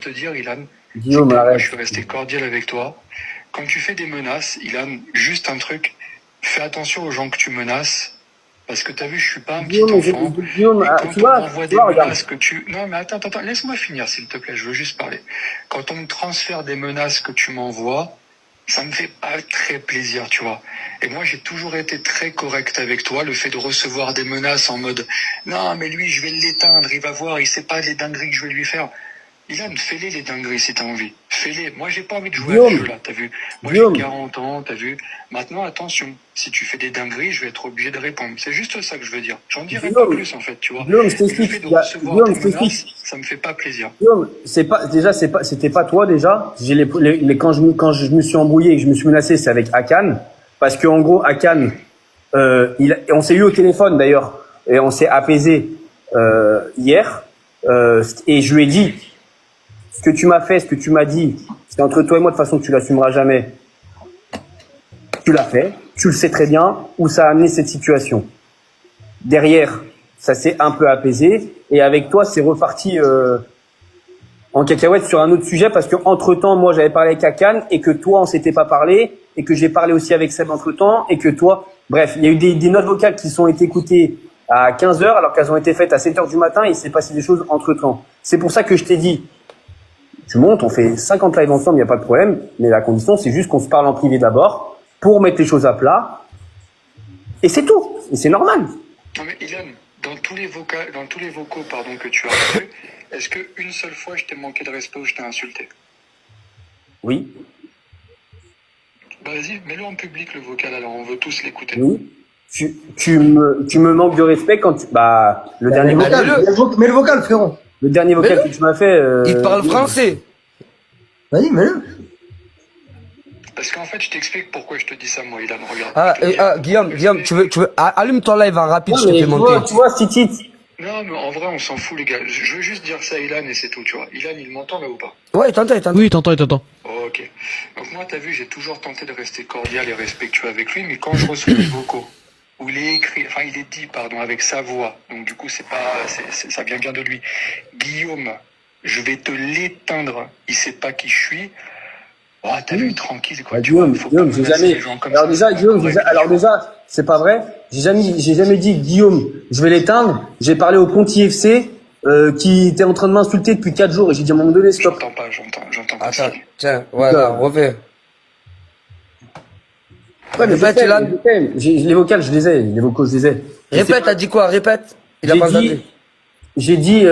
te dire, Ilan, Guillaume, moi, arrête. je suis resté cordial avec toi. Quand tu fais des menaces, Ilan, juste un truc, fais attention aux gens que tu menaces. Parce que t'as vu, je suis pas un petit enfant. Guillaume, Et quand tu on vois, m'envoie tu des vois, regarde. menaces que tu... Non, mais attends, laisse-moi finir, s'il te plaît, je veux juste parler. Quand on me transfère des menaces que tu m'envoies, ça me fait pas très plaisir, tu vois. Et moi, j'ai toujours été très correct avec toi. Le fait de recevoir des menaces en mode, non, mais lui, je vais l'éteindre, il va voir, il sait pas les dingueries que je vais lui faire. Ilan, fais-les les dingueries si t'as envie. Fais-les. Moi, j'ai pas envie de jouer à ce jeu-là, t'as vu. Moi, j'ai 40 ans, t'as vu. Maintenant, attention. Si tu fais des dingueries, je vais être obligé de répondre. C'est juste ça que je veux dire. J'en dirais pas plus, en fait, tu vois. Guillaume, je Et le t'explique. fait de recevoir des menaces, ça me fait pas plaisir. Guillaume, c'était pas toi déjà. Quand je me suis embrouillé et que je me suis menacé, c'est avec Akan. Parce que, en gros, Akan, on s'est eu au téléphone d'ailleurs. Et on s'est apaisé, hier. Et je lui ai dit, ce que tu m'as fait, ce que tu m'as dit, c'est entre toi et moi, de toute façon, tu l'assumeras jamais. Tu l'as fait, tu le sais très bien où ça a amené cette situation. Derrière, ça s'est un peu apaisé, et avec toi, c'est reparti en cacahuète sur un autre sujet, parce que entre-temps, moi, j'avais parlé avec Akan, et que toi, on s'était pas parlé, et que j'ai parlé aussi avec Seb entre-temps, et que toi... Bref, il y a eu des notes vocales qui sont été écoutées à 15h, alors qu'elles ont été faites à 7h du matin, et il s'est passé des choses entre-temps. C'est pour ça que je t'ai dit, tu montes, on fait 50 lives ensemble, il n'y a pas de problème, mais la condition, c'est juste qu'on se parle en privé d'abord, pour mettre les choses à plat, et c'est tout, et c'est normal. Non mais Ilan, dans tous les vocaux que tu as reçus, est-ce qu'une seule fois je t'ai manqué de respect ou je t'ai insulté? Oui. Bah vas-y, mets-le en public le vocal, alors on veut tous l'écouter. Oui. Tu me manques de respect quand tu... Bah, le dernier vocal. Mets le vocal, frérot. Le dernier vocal que tu m'as fait... Il parle français. Vas-y, mets-le. Parce qu'en fait, je t'explique pourquoi je te dis ça, moi, Ilan, regarde. Guillaume, tu veux, allume ton live en rapide, Non, je te mais fais monter. tu vois, Titi. Non, mais en vrai, on s'en fout, les gars. Je veux juste dire ça à Ilan et c'est tout, tu vois. Ilan, il m'entend là ou pas? Ouais, il t'entend. Oui, il t'entend. Ok. Donc moi, t'as vu, j'ai toujours tenté de rester cordial et respectueux avec lui, mais quand je reçois des vocaux, où il est écrit, enfin, il est dit, pardon, avec sa voix, donc du coup, ça vient bien de lui. Guillaume, je vais te l'éteindre, il sait pas qui je suis. Oh, t'as vu, tranquille, quoi. Bah, Guillaume, j'ai jamais... Alors déjà, c'est pas vrai. J'ai jamais dit, Guillaume, je vais l'éteindre. J'ai parlé au compte IFC, qui était en train de m'insulter depuis 4 jours, et j'ai dit à un moment donné, stop. J'entends pas. Attends, tiens, voilà, refais. Ouais, mais Répète, Ilan. Les vocales, je les ai. Les vocaux, je les ai. Répète, t'as dit quoi? Répète. Il a pas entendu. J'ai dit,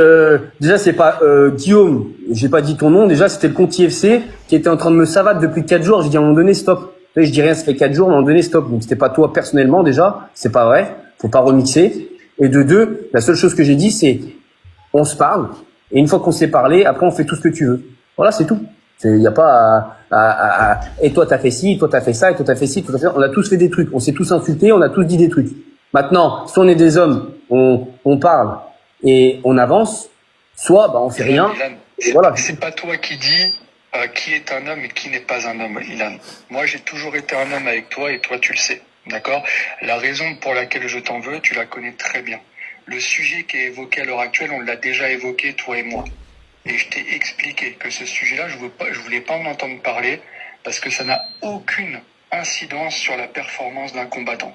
déjà, c'est pas Guillaume, j'ai pas dit ton nom, déjà, c'était le compte IFC qui était en train de me savater depuis 4 jours. J'ai dit à un moment donné, stop. Là, je dis rien, ça fait 4 jours, à un moment donné, stop. Donc, c'était pas toi personnellement, déjà, c'est pas vrai, faut pas remixer. Et de deux, la seule chose que j'ai dit, c'est, on se parle, et une fois qu'on s'est parlé, après, on fait tout ce que tu veux. Voilà, c'est tout. Il y a pas et toi, t'as fait ci, toi, t'as fait ça, et toi, t'as fait ci, toi, t'as fait ça. On a tous fait des trucs, on s'est tous insultés, on a tous dit des trucs. Maintenant, si on est des hommes, on parle, et on avance, soit bah on fait rien. Ilan, voilà. C'est pas toi qui dis qui est un homme et qui n'est pas un homme, Ilan. Moi, j'ai toujours été un homme avec toi et toi, tu le sais. D'accord? La raison pour laquelle je t'en veux, tu la connais très bien. Le sujet qui est évoqué à l'heure actuelle, on l'a déjà évoqué, toi et moi. Et je t'ai expliqué que ce sujet-là, je voulais pas en entendre parler parce que ça n'a aucune incidence sur la performance d'un combattant.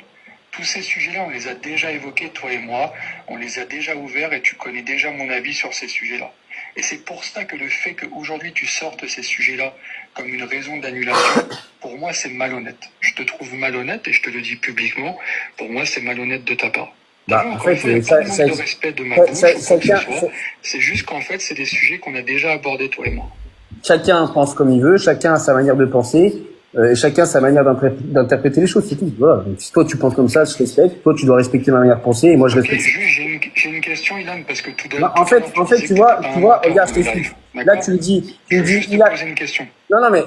Tous ces sujets-là, on les a déjà évoqués, toi et moi, on les a déjà ouverts et tu connais déjà mon avis sur ces sujets-là. Et c'est pour ça que le fait qu'aujourd'hui tu sortes ces sujets-là comme une raison d'annulation, pour moi c'est malhonnête. Je te trouve malhonnête et je te le dis publiquement, pour moi c'est malhonnête de ta part. Bah, en fait, ça, de respect de ma bouche, c'est juste qu'en fait c'est des sujets qu'on a déjà abordés, toi et moi. Chacun pense comme il veut, chacun a sa manière de penser. Et chacun a sa manière d'interpréter les choses, c'est tout. Voilà. Donc, si toi tu penses comme ça, je respecte. Toi tu dois respecter ma manière de penser et moi je respecte. J'ai une question, Ilan, parce que tout d'abord. En fait, tu vois, regarde, je t'explique. Là tu me dis, il a posé une question. Non, mais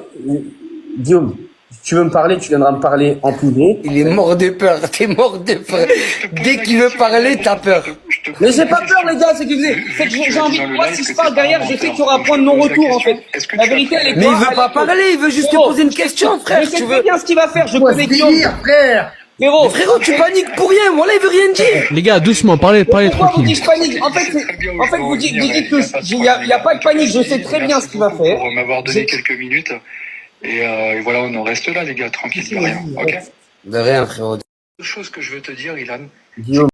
Guillaume, si tu veux me parler, tu viendras me parler en privé. Il est mort de peur. T'es mort de peur. Dès qu'il veut parler, t'as peur. Mais j'ai pas peur, les gars, c'est que j'ai envie de voir si je parle derrière, je sais qu'il y aura un point de non-retour, en fait. La vérité, elle est quoi? Mais il veut pas parler, il veut juste te poser une question, frère. Je sais très bien ce qu'il va faire, je connais Guillaume. Frère. Frérot, tu paniques pour rien, moi là il veut rien dire. Les gars, doucement, parlez Pourquoi vous tranquille. dites je panique? En fait, vous dites que il y a pas de panique. Je sais très bien ce qu'il va faire. Pour m'avoir donné quelques minutes. Et voilà, on en reste là, les gars, tranquille, de rien. Ok? De rien, frérot. Autre chose que je veux te dire, Ilan, Guillaume.